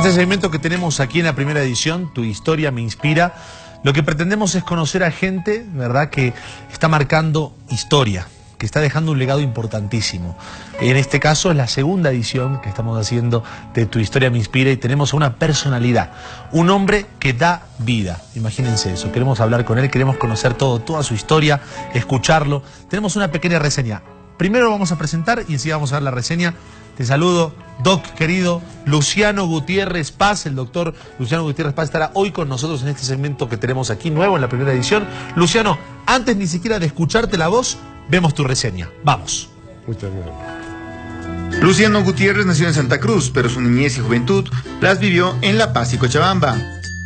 este segmento que tenemos aquí en la primera edición, Tu Historia Me Inspira, lo que pretendemos es conocer a gente, ¿verdad?, que está marcando historia, que está dejando un legado importantísimo. En este caso es la segunda edición que estamos haciendo de Tu Historia Me Inspira y tenemos a una personalidad, un hombre que da vida. Imagínense eso, queremos hablar con él, queremos conocer toda su historia, escucharlo. Tenemos una pequeña reseña. Primero lo vamos a presentar y enseguida vamos a dar la reseña. Te saludo, Doc querido, Luciano Gutiérrez Paz. El doctor Luciano Gutiérrez Paz estará hoy con nosotros en este segmento que tenemos aquí nuevo en la primera edición. Luciano, antes ni siquiera de escucharte la voz, vemos tu reseña. Vamos. Muchas gracias. Luciano Gutiérrez nació en Santa Cruz, pero su niñez y juventud las vivió en La Paz y Cochabamba.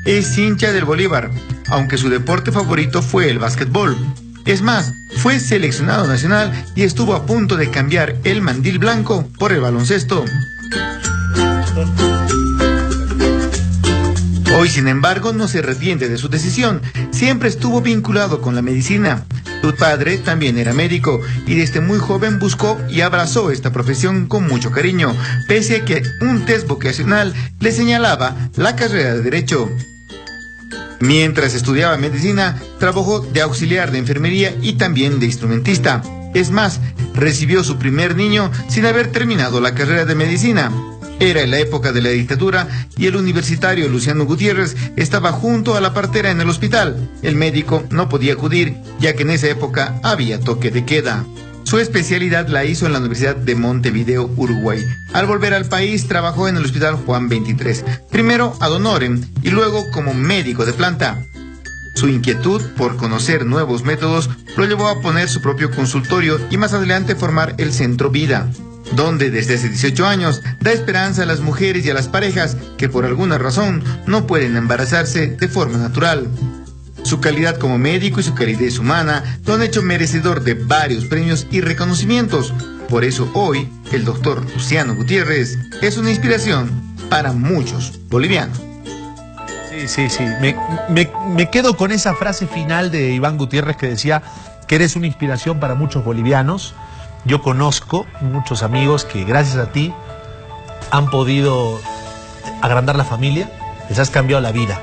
Es hincha del Bolívar, aunque su deporte favorito fue el básquetbol. Es más, fue seleccionado nacional y estuvo a punto de cambiar el mandil blanco por el baloncesto. Hoy, sin embargo, no se arrepiente de su decisión. Siempre estuvo vinculado con la medicina. Su padre también era médico y desde muy joven buscó y abrazó esta profesión con mucho cariño, pese a que un test vocacional le señalaba la carrera de Derecho. Mientras estudiaba medicina, trabajó de auxiliar de enfermería y también de instrumentista. Es más, recibió su primer niño sin haber terminado la carrera de medicina. Era en la época de la dictadura y el universitario Luciano Gutiérrez estaba junto a la partera en el hospital. El médico no podía acudir, ya que en esa época había toque de queda. Su especialidad la hizo en la Universidad de Montevideo, Uruguay. Al volver al país, trabajó en el Hospital Juan 23, primero ad honorem y luego como médico de planta. Su inquietud por conocer nuevos métodos lo llevó a poner su propio consultorio y más adelante formar el Centro Vida, donde desde hace 18 años da esperanza a las mujeres y a las parejas que por alguna razón no pueden embarazarse de forma natural. Su calidad como médico y su calidez humana lo han hecho merecedor de varios premios y reconocimientos. Por eso hoy, el doctor Luciano Gutiérrez es una inspiración para muchos bolivianos. Sí. Me quedo con esa frase final de Iván Gutiérrez que decía que eres una inspiración para muchos bolivianos. Yo conozco muchos amigos que gracias a ti han podido agrandar la familia, les has cambiado la vida.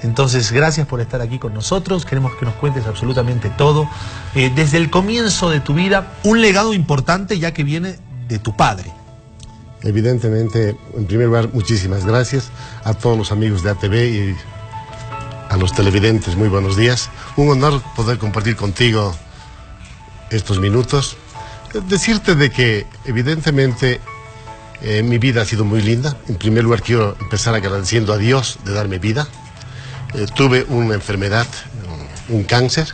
Entonces, gracias por estar aquí con nosotros. Queremos que nos cuentes absolutamente todo. Desde el comienzo de tu vida, un legado importante ya que viene de tu padre. Evidentemente, en primer lugar, muchísimas gracias a todos los amigos de ATV y a los televidentes. Muy buenos días. Un honor poder compartir contigo estos minutos. Decirte de que, evidentemente, mi vida ha sido muy linda. En primer lugar, quiero empezar agradeciendo a Dios de darme vida. Tuve una enfermedad, un cáncer,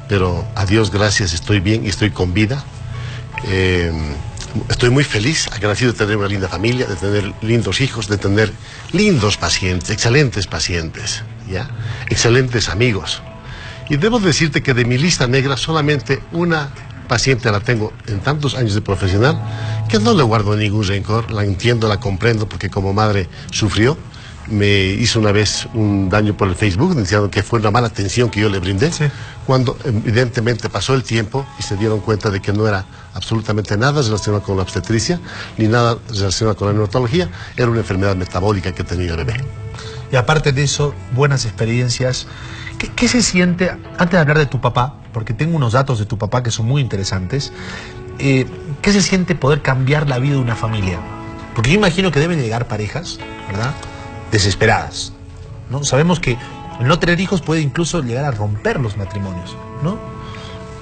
pero a Dios gracias estoy bien y estoy con vida. Estoy muy feliz, agradecido de tener una linda familia, de tener lindos hijos, de tener lindos pacientes, excelentes pacientes, ¿ya? Excelentes amigos. Y debo decirte que de mi lista negra solamente una paciente la tengo en tantos años de profesional que no le guardo ningún rencor, la entiendo, la comprendo porque como madre sufrió. Me hizo una vez un daño por el Facebook, diciendo que fue una mala atención que yo le brindé, sí. Cuando evidentemente pasó el tiempo y se dieron cuenta de que no era absolutamente nada relacionado con la obstetricia, ni nada relacionado con la neonatología, era una enfermedad metabólica que tenía el bebé. Y aparte de eso, buenas experiencias. ¿Qué se siente, antes de hablar de tu papá, porque tengo unos datos de tu papá que son muy interesantes, qué se siente poder cambiar la vida de una familia? Porque yo imagino que deben llegar parejas, ¿verdad?, desesperadas, ¿no? Sabemos que el no tener hijos puede incluso llegar a romper los matrimonios, ¿no?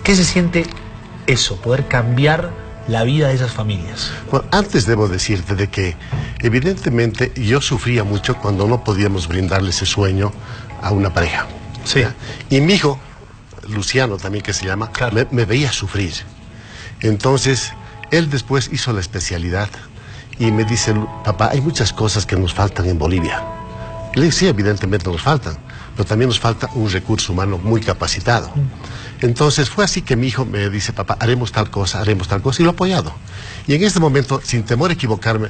¿Qué se siente eso, poder cambiar la vida de esas familias? Bueno, antes debo decirte de que evidentemente yo sufría mucho cuando no podíamos brindarle ese sueño a una pareja. Sí. Y mi hijo, Luciano también que se llama, claro, me veía sufrir. Entonces, él después hizo la especialidad y me dice, papá, hay muchas cosas que nos faltan en Bolivia. Y le dije, sí, evidentemente nos faltan, pero también nos falta un recurso humano muy capacitado. Entonces fue así que mi hijo me dice, papá, haremos tal cosa, y lo he apoyado. Y en este momento, sin temor a equivocarme,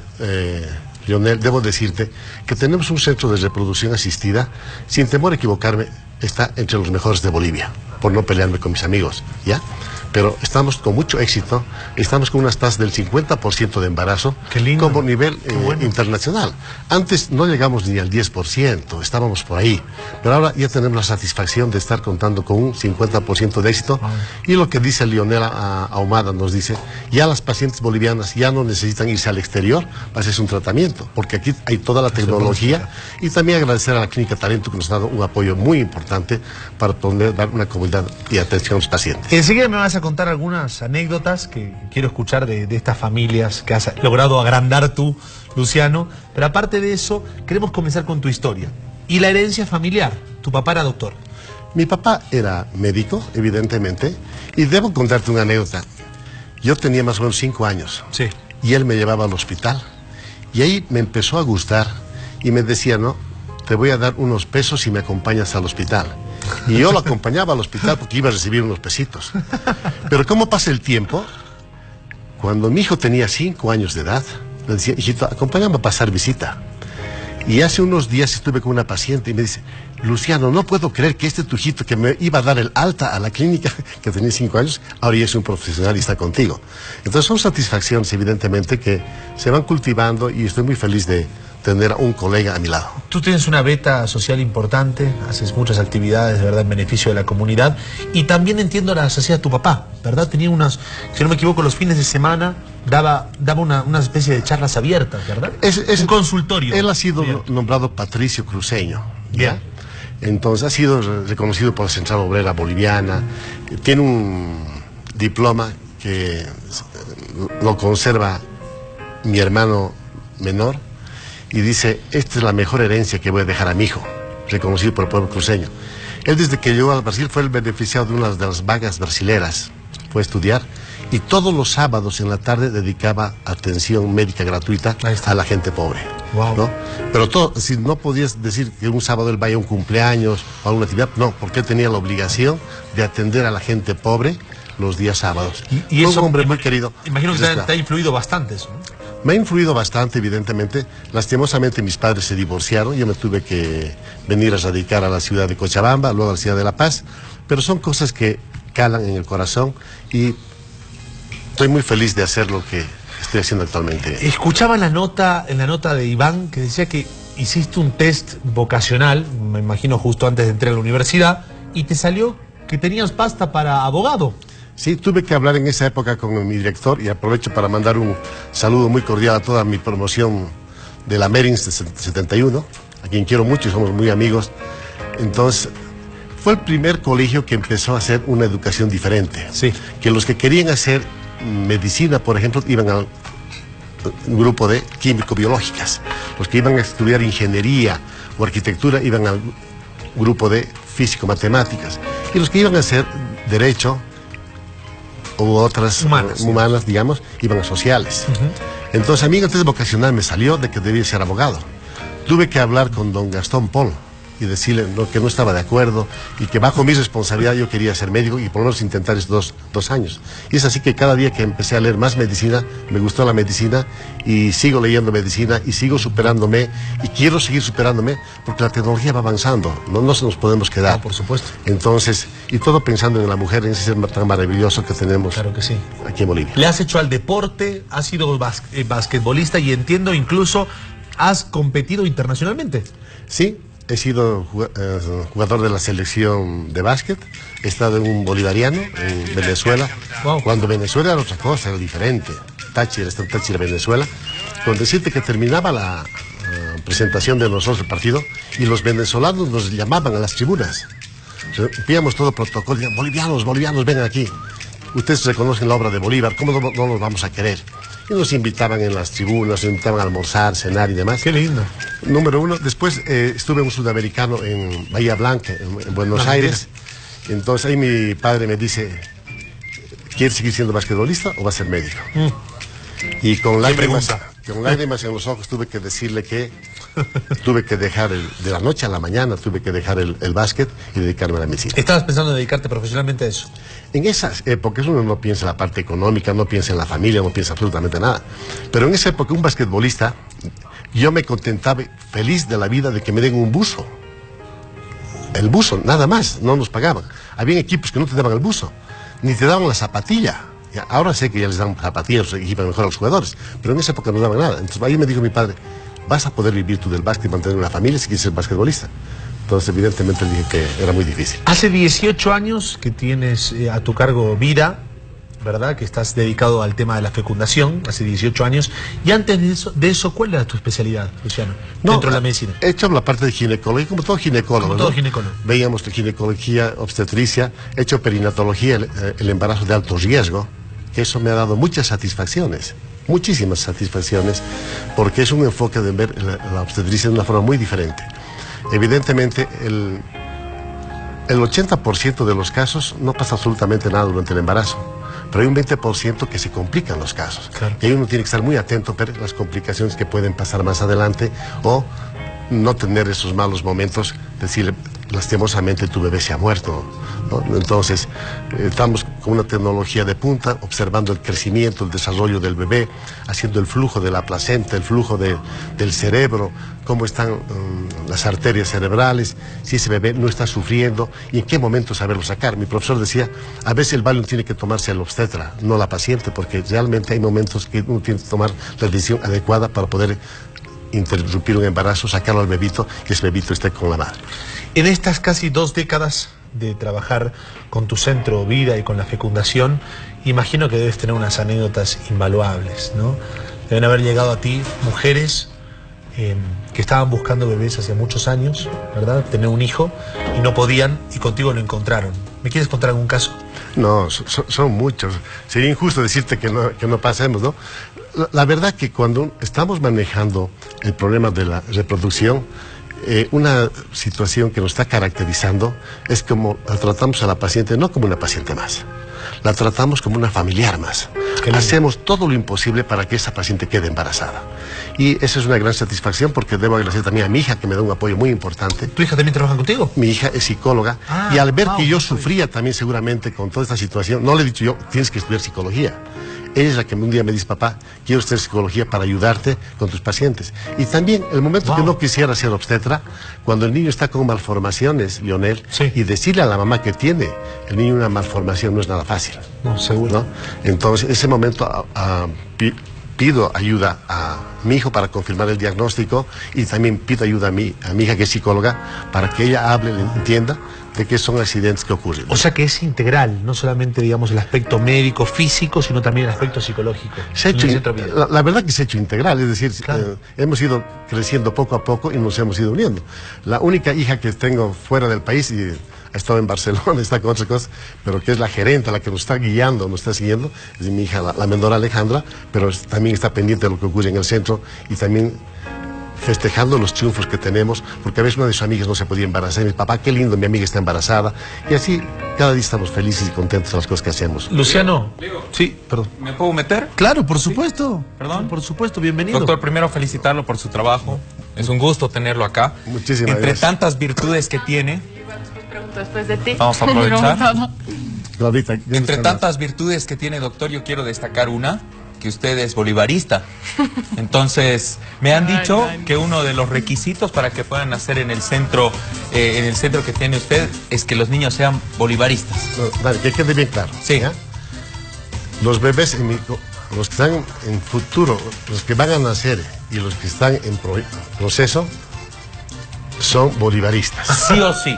Lionel, debo decirte que tenemos un centro de reproducción asistida, sin temor a equivocarme, está entre los mejores de Bolivia, por no pelearme con mis amigos, ¿ya? pero estamos con mucho éxito, estamos con unas tasas del 50% de embarazo. Qué lindo. Como nivel bueno. internacional. Antes no llegamos ni al 10%, estábamos por ahí, pero ahora ya tenemos la satisfacción de estar contando con un 50% de éxito. Y lo que dice Leonela Ahumada nos dice, ya las pacientes bolivianas ya no necesitan irse al exterior para hacerse un tratamiento, porque aquí hay toda la tecnología. Y también agradecer a la Clínica Talento, que nos ha dado un apoyo muy importante para poder dar una comunidad y atención a los pacientes. Enseguida me vas a contar algunas anécdotas que quiero escuchar de estas familias que has logrado agrandar tú, Luciano. Pero aparte de eso, queremos comenzar con tu historia y la herencia familiar. Tu papá era doctor. Mi papá era médico, evidentemente, y debo contarte una anécdota. Yo tenía más o menos 5 años. Sí. Y él me llevaba al hospital. Y ahí me empezó a gustar y me decía, no, te voy a dar unos pesos si me acompañas al hospital. Y yo lo acompañaba al hospital porque iba a recibir unos pesitos. Pero ¿cómo pasa el tiempo? Cuando mi hijo tenía 5 años de edad, le decía, hijito, acompáñame a pasar visita. Y hace unos días estuve con una paciente y me dice, Luciano, no puedo creer que tu hijito que me iba a dar el alta a la clínica, que tenía 5 años, ahora ya es un profesional y está contigo. Entonces son satisfacciones, evidentemente, que se van cultivando y estoy muy feliz de tener a un colega a mi lado. Tú tienes una beta social importante, haces muchas actividades, ¿verdad?, en beneficio de la comunidad, y también entiendo las hacía tu papá, ¿verdad? Tenía unas, si no me equivoco, los fines de semana daba una especie de charlas abiertas, ¿verdad? Es un consultorio. Él ha sido abierto. nombrado Patricio Cruceño. Bien. Entonces ha sido reconocido por la Central Obrera Boliviana, tiene un diploma que lo conserva mi hermano menor, y dice, esta es la mejor herencia que voy a dejar a mi hijo, reconocido por el pueblo cruceño. Él desde que llegó al Brasil fue el beneficiado de una de las vagas brasileras, fue a estudiar, y todos los sábados en la tarde dedicaba atención médica gratuita a la gente pobre. Wow. ¿No? Pero todo, si no podías decir que un sábado él vaya a un cumpleaños o a alguna actividad, no, porque él tenía la obligación de atender a la gente pobre los días sábados. Y eso, un hombre muy querido. Imagino que te ha influido bastante eso, ¿no? Me ha influido bastante, evidentemente. Lastimosamente mis padres se divorciaron, yo me tuve que venir a radicar a la ciudad de Cochabamba, luego a la ciudad de La Paz, pero son cosas que calan en el corazón y estoy muy feliz de hacer lo que estoy haciendo actualmente. Escuchaba en la nota de Iván que decía que hiciste un test vocacional, me imagino justo antes de entrar a la universidad, y te salió que tenías pasta para abogado. Sí, tuve que hablar en esa época con mi director y aprovecho para mandar un saludo muy cordial a toda mi promoción de la Merins de 71, a quien quiero mucho y somos muy amigos. Entonces, fue el primer colegio que empezó a hacer una educación diferente. Sí. Que los que querían hacer medicina, por ejemplo, iban al grupo de químico-biológicas. Los que iban a estudiar ingeniería o arquitectura iban al grupo de físico-matemáticas. Y los que iban a hacer derecho u otras humanas, digamos, iban a sociales. Entonces a mí en el test vocacional me salió de que debía ser abogado. Tuve que hablar con don Gastón Pol y decirle que no estaba de acuerdo y que bajo mi responsabilidad yo quería ser médico y por lo menos intentar estos dos años. Y es así que cada día que empecé a leer más medicina, me gustó la medicina y sigo leyendo medicina y sigo superándome y quiero seguir superándome porque la tecnología va avanzando, no se nos podemos quedar. No, por supuesto. Entonces, y todo pensando en la mujer, en ese ser tan maravilloso que tenemos. Claro que sí. Aquí en Bolivia. Le has hecho al deporte, has sido basquetbolista y entiendo incluso has competido internacionalmente. Sí. He sido jugador de la selección de básquet, he estado en un bolivariano en Venezuela. Wow. Cuando Venezuela era otra cosa, era diferente. Táchira, está en Táchira, Venezuela. Con decirte que terminaba la presentación de nosotros el partido y los venezolanos nos llamaban a las tribunas. Píamos todo protocolo, decían, bolivianos, vengan aquí. Ustedes reconocen la obra de Bolívar, ¿cómo no los vamos a querer? Y nos invitaban en las tribunas, nos invitaban a almorzar, cenar y demás. Qué lindo. Número uno. Después estuve en un sudamericano en Bahía Blanca, en Buenos Aires. Entonces ahí mi padre me dice, ¿quieres seguir siendo basquetbolista o vas a ser médico? Y con lágrimas en los ojos tuve que decirle que tuve que dejar, de la noche a la mañana, tuve que dejar el básquet y dedicarme a la medicina. ¿Estabas pensando en dedicarte profesionalmente a eso? En esas épocas uno no piensa en la parte económica, no piensa en la familia, no piensa absolutamente nada. Pero en esa época un basquetbolista, yo me contentaba feliz de la vida de que me den un buzo. El buzo, nada más, no nos pagaban. Había equipos que no te daban el buzo. ni te daban la zapatilla. Ya, ahora sé que ya les dan zapatillas, equipan mejor a los jugadores, pero en esa época no daban nada. Entonces ahí me dijo mi padre, vas a poder vivir tú del básquet y mantener una familia si quieres ser basquetbolista. Entonces evidentemente le dije que era muy difícil. Hace 18 años que tienes a tu cargo vida, ¿verdad? Que estás dedicado al tema de la fecundación, hace 18 años. Y antes de eso, ¿cuál era tu especialidad, Luciano, dentro de la medicina? He hecho la parte de ginecología, como todo ginecólogo. Como todo ¿no? ginecólogo. Veíamos ginecología, obstetricia, he hecho perinatología, el embarazo de alto riesgo, que eso me ha dado muchas satisfacciones, muchísimas satisfacciones, porque es un enfoque de ver la obstetricia de una forma muy diferente. Evidentemente, el 80% de los casos no pasa absolutamente nada durante el embarazo. Pero hay un 20% que se complican los casos. Claro. Y ahí uno tiene que estar muy atento a ver las complicaciones que pueden pasar más adelante o no tener esos malos momentos, decirle lastimosamente tu bebé se ha muerto, ¿no? Entonces estamos con una tecnología de punta, observando el crecimiento, el desarrollo del bebé, haciendo el flujo de la placenta, el flujo del cerebro, cómo están las arterias cerebrales, si ese bebé no está sufriendo y en qué momento saberlo sacar. Mi profesor decía, a veces el Valium tiene que tomarse el obstetra, no la paciente, porque realmente hay momentos que uno tiene que tomar la decisión adecuada para poder interrumpir un embarazo, sacarlo al bebito, que ese bebito esté con la madre. En estas casi 2 décadas de trabajar con tu centro Vida y con la fecundación, imagino que debes tener unas anécdotas invaluables, ¿no? Deben haber llegado a ti mujeres que estaban buscando bebés hace muchos años, ¿verdad? Tener un hijo y no podían y contigo lo encontraron. ¿Me quieres contar algún caso? No, son muchos. Sería injusto decirte que no pasemos, ¿no? La verdad que cuando estamos manejando el problema de la reproducción, una situación que nos está caracterizando es como la tratamos a la paciente no como una paciente más, la tratamos como una familiar más. Hacemos todo lo imposible para que esa paciente quede embarazada. Y esa es una gran satisfacción porque debo agradecer también a mi hija que me da un apoyo muy importante. ¿Tu hija también trabaja contigo? Mi hija es psicóloga y al ver que yo sufría también seguramente con toda esta situación, no le he dicho yo, tienes que estudiar psicología. Ella es la que un día me dice, papá, quiero estudiar psicología para ayudarte con tus pacientes. Y también, el momento que no quisiera ser obstetra, cuando el niño está con malformaciones, Lionel, sí, y decirle a la mamá que tiene el niño una malformación no es nada fácil. No, seguro. ¿No? Entonces, en ese momento pido ayuda a mi hijo para confirmar el diagnóstico y también pido ayuda a mi hija que es psicóloga para que ella hable, entienda de qué son accidentes que ocurren. O sea que es integral, no solamente digamos el aspecto médico, físico, sino también el aspecto psicológico. Se ha hecho, la verdad que se ha hecho integral, es decir, claro, hemos ido creciendo poco a poco y nos hemos ido uniendo. La única hija que tengo fuera del país y ha estado en Barcelona, está con otras cosas, pero que es la gerente, la que nos está guiando, nos está siguiendo, es mi hija, la menor Alejandra, pero también está pendiente de lo que ocurre en el centro y también festejando los triunfos que tenemos, porque a veces una de sus amigas no se podía embarazar, y mi papá, qué lindo, mi amiga está embarazada, y así cada día estamos felices y contentos de las cosas que hacemos. Luciano, Diego, sí, perdón. ¿Me puedo meter? Claro, por supuesto. ¿Sí? Perdón. Por supuesto, bienvenido. Doctor, primero felicitarlo por su trabajo. Es un gusto tenerlo acá. Muchísimas Entre gracias. tantas virtudes que tiene, Pregunto después de ti. vamos a aprovechar. Claudita, Entre tantas virtudes que tiene, doctor, yo quiero destacar una, que usted es bolivarista. Entonces, me han dicho que uno de los requisitos para que puedan nacer en el centro que tiene usted, es que los niños sean bolivaristas. Dale, que quede bien claro. Sí. ¿Ya? Los bebés, los que están en futuro, los que van a nacer y los que están en proceso, son bolivaristas. Sí o sí.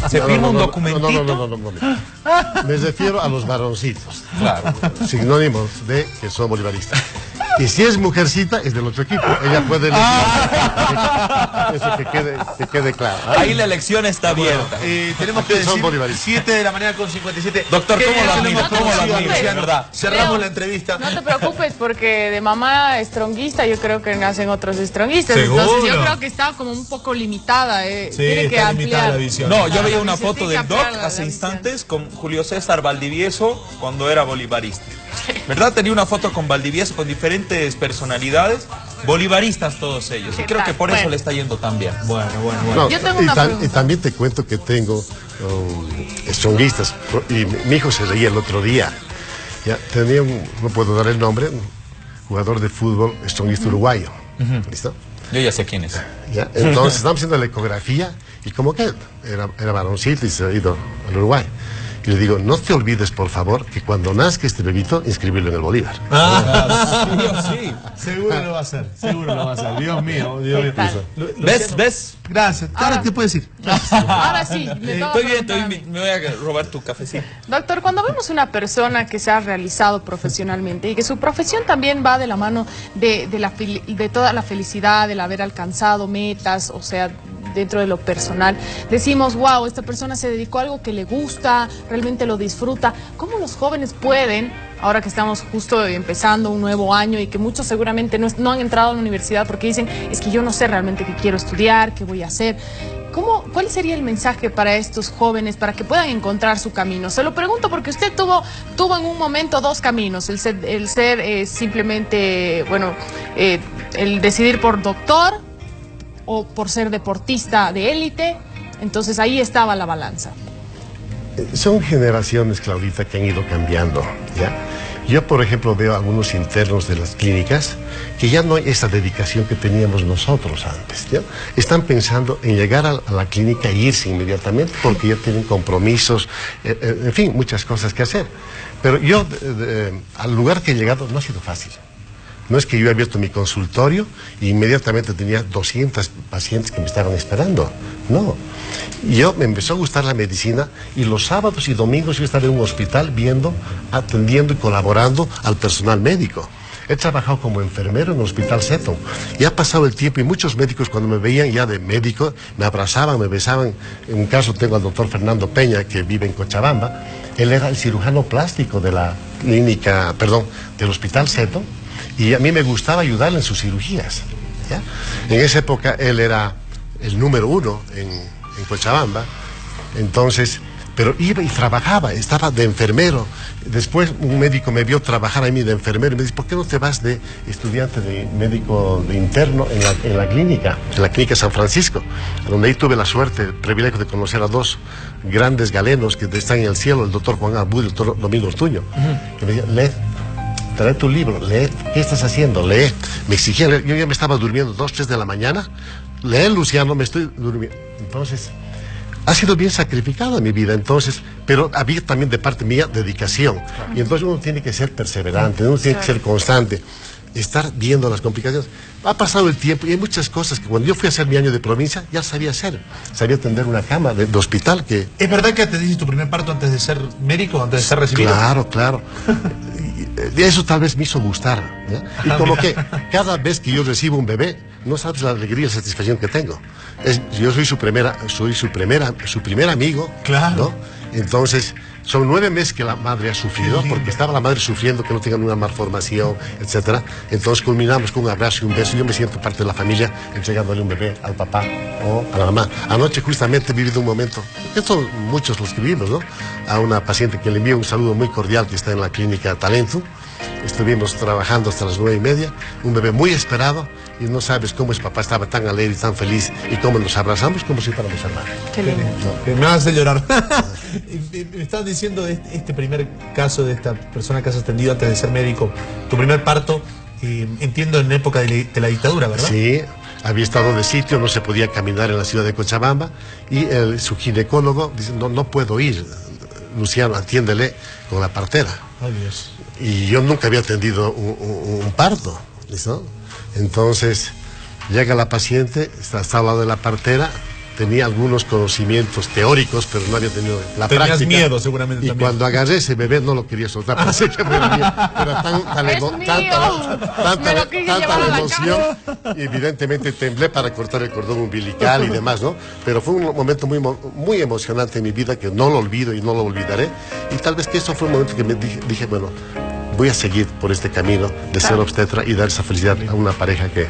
Se firma un documentito. No. Me refiero a los varoncitos. Claro. Sinónimos de que son bolivaristas. Y si es mujercita, es del otro equipo. Ella puede elegir. Eso que quede claro. Ahí la elección está abierta. Tenemos que Son decir bolivaristas. 7 de la mañana con 57. Doctor, ¿cómo lo admira? hemos ¿Cómo lo conocido, admira? Luciano? ¿Verdad? Cerramos la entrevista. No te preocupes porque de mamá estronguista yo creo que nacen otros estronguistas. ¿Seguro? Entonces yo creo que está como un poco limitada. Sí, Tiene que está limitada ampliar. la visión. No, yo Claro, veía una se foto tiene que del Doc ampliar la hace visión. instantes con Julio César Valdivieso cuando era bolivarista. ¿Verdad? Tenía una foto con Valdivieso con diferentes personalidades, bolivaristas todos ellos. Y creo que por eso Bueno. le está yendo tan bien. Bueno. No, Yo tengo una pregunta. y también te cuento que tengo stronguistas. Y mi hijo se reía el otro día. Ya, tenía no puedo dar el nombre, un jugador de fútbol stronguista uruguayo. ¿Listo? Yo ya sé quién es. ¿Ya? Entonces estamos haciendo la ecografía y como que era varoncito y se ha ido al Uruguay. y le digo, no te olvides, por favor, que cuando nazca este bebito, inscribirlo en el Bolívar. Sí, seguro lo va a hacer, seguro lo va a hacer. Dios mío, Dios mío. ¿Ves? Gracias. Ahora te puedes ir. Ahora sí, me toca preguntar a mí. Me voy a robar tu cafecito. Doctor, cuando vemos una persona que se ha realizado profesionalmente y que su profesión también va de la mano de toda la felicidad, del haber alcanzado metas, o sea, dentro de lo personal, decimos, wow, esta persona se dedicó a algo que le gusta, realmente lo disfruta. ¿Cómo los jóvenes pueden, ahora que estamos justo empezando un nuevo año y que muchos seguramente no han entrado a la universidad porque dicen, es que yo no sé realmente qué quiero estudiar, qué voy a hacer? ¿Cuál sería el mensaje para estos jóvenes para que puedan encontrar su camino? Se lo pregunto porque usted tuvo en un momento dos caminos, el ser simplemente, bueno, el decidir por doctor o por ser deportista de élite. Entonces ahí estaba la balanza. Son generaciones, Claudita, que han ido cambiando, ¿ya? Yo, por ejemplo, veo a algunos internos de las clínicas que ya no hay esa dedicación que teníamos nosotros antes, ¿ya? Están pensando en llegar a la clínica e irse inmediatamente porque ya tienen compromisos, en fin, muchas cosas que hacer. Pero yo, al lugar que he llegado, no ha sido fácil. No es que yo he abierto mi consultorio e inmediatamente tenía 200 pacientes que me estaban esperando. No. Yo me empezó a gustar la medicina y los sábados y domingos yo estaba en un hospital viendo, atendiendo y colaborando al personal médico. He trabajado como enfermero en el Hospital Seton y ha pasado el tiempo y muchos médicos cuando me veían ya de médico me abrazaban, me besaban. En un caso tengo al doctor Fernando Peña que vive en Cochabamba. Él era el cirujano plástico de la clínica, perdón, del Hospital Seton. Y a mí me gustaba ayudarle en sus cirugías, ¿ya? En esa época él era el número 1 en Cochabamba, entonces, pero iba y trabajaba, estaba de enfermero. Después un médico me vio trabajar a mí de enfermero y me dice, ¿por qué no te vas de estudiante de médico de interno en la clínica San Francisco? Donde ahí tuve la suerte, el privilegio de conocer a dos grandes galenos que están en el cielo, el doctor Juan Abud y el doctor Domingo Ortuño, que me decían, lee, trae tu libro, lee, ¿qué estás haciendo? Lee. Me exigían leer, yo ya me estaba durmiendo 2, 3 de la mañana, lee, Luciano, me estoy durmiendo. Entonces, ha sido bien sacrificada mi vida, entonces, pero había también de parte mía dedicación. Y entonces uno tiene que ser perseverante, uno tiene que ser constante, estar viendo las complicaciones. Ha pasado el tiempo y hay muchas cosas que cuando yo fui a hacer mi año de provincia ya sabía hacer. Sabía atender una cama de hospital que... ¿Es verdad que atendiste tu primer parto antes de ser médico, antes de ser recibido? Claro, claro. Y eso tal vez me hizo gustar, ¿ya? Y como que cada vez que yo recibo un bebé, no sabes la alegría y la satisfacción que tengo. Yo soy su primer amigo, claro, ¿no? Entonces, son 9 meses que la madre ha sufrido, porque estaba la madre sufriendo que no tengan una malformación, etcétera. Entonces culminamos con un abrazo y un beso. Yo me siento parte de la familia entregándole un bebé al papá o a la mamá. Anoche justamente he vivido un momento, esto muchos lo escribimos, ¿no? A una paciente que le envío un saludo muy cordial que está en la clínica Talento. Estuvimos trabajando hasta las 9:30, un bebé muy esperado, y no sabes cómo es papá, estaba tan alegre y tan feliz, y cómo nos abrazamos como si fuéramos hermanos. Qué lindo. No, me hace llorar. Me estás diciendo este primer caso de esta persona que has atendido antes de ser médico, tu primer parto, entiendo en época de la dictadura, ¿verdad? Sí, había estado de sitio, no se podía caminar en la ciudad de Cochabamba, y su ginecólogo dice, no puedo ir, Luciano, atiéndele con la partera. Ay, Dios. Y yo nunca había atendido un parto, ¿listo? Entonces, llega la paciente, está al lado de la partera, tenía algunos conocimientos teóricos, pero no había tenido la Tenías práctica. miedo, seguramente, y también. Cuando agarré ese bebé no lo quería soltar, pensé que me era tanta la emoción, y evidentemente temblé para cortar el cordón umbilical y demás, ¿no? Pero fue un momento muy emocionante en mi vida que no lo olvido y no lo olvidaré, y tal vez que eso fue un momento que me dije, bueno, voy a seguir por este camino de ser obstetra y dar esa felicidad a una pareja que...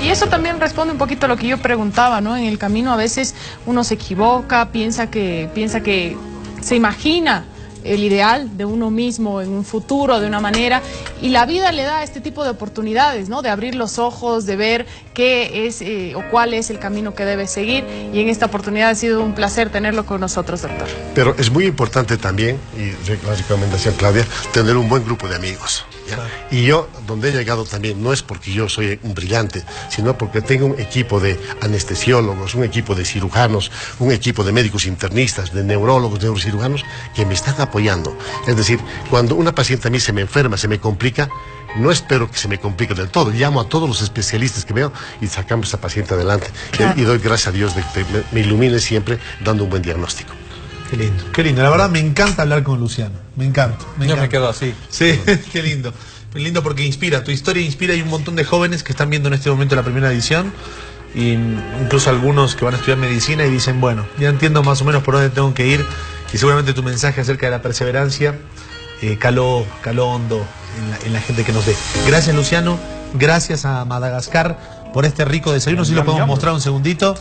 Y eso también responde un poquito a lo que yo preguntaba, ¿no? En el camino a veces uno se equivoca, piensa que se imagina el ideal de uno mismo en un futuro de una manera, y la vida le da este tipo de oportunidades, ¿no? De abrir los ojos, de ver qué es o cuál es el camino que debe seguir, y en esta oportunidad ha sido un placer tenerlo con nosotros, doctor. Pero es muy importante también, y la recomendación, Claudia, tener un buen grupo de amigos. ¿ya? Claro. Y yo, donde he llegado también, no es porque yo soy un brillante, sino porque tengo un equipo de anestesiólogos, un equipo de cirujanos, un equipo de médicos internistas, de neurólogos, neurocirujanos, que me están apoyando. Es decir, cuando una paciente a mí se me enferma, se me complica, no espero que se me complique del todo. Llamo a todos los especialistas que veo y sacamos a esa paciente adelante. Claro. Y doy gracias a Dios de que me ilumine siempre dando un buen diagnóstico. Qué lindo, qué lindo. La verdad me encanta hablar con Luciano. Me encanta. Yo encanta. me quedo así. Sí, qué lindo. Qué lindo porque inspira. Tu historia inspira. Hay un montón de jóvenes que están viendo en este momento la primera edición. Y incluso algunos que van a estudiar medicina y dicen, bueno, ya entiendo más o menos por dónde tengo que ir. Y seguramente tu mensaje acerca de la perseverancia caló hondo en la gente que nos ve. Gracias, Luciano. Gracias a Madagascar por este rico desayuno. Si lo podemos mostrar un segundito.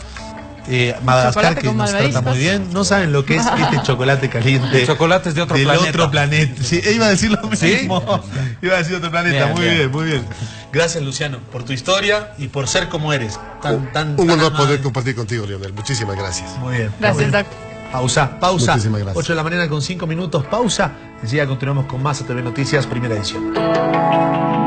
Madagascar, Chocolate que con nos trata malvaviscos. muy bien. No saben lo que es este chocolate caliente. Chocolates de otro del planeta. otro planeta. Sí, iba a decir lo ¿Sí? mismo. Iba a decir otro planeta. Bien, Muy bien. bien, muy bien. Gracias, Luciano, por tu historia y por ser como eres. Un tan honor amable. poder compartir contigo, Lionel. Muchísimas gracias. Muy bien. Gracias, Muy bien. Doc. Pausa. Muchísimas gracias. 8 de la mañana con 5 minutos. Pausa. Enseguida continuamos con más ATV Noticias, primera edición.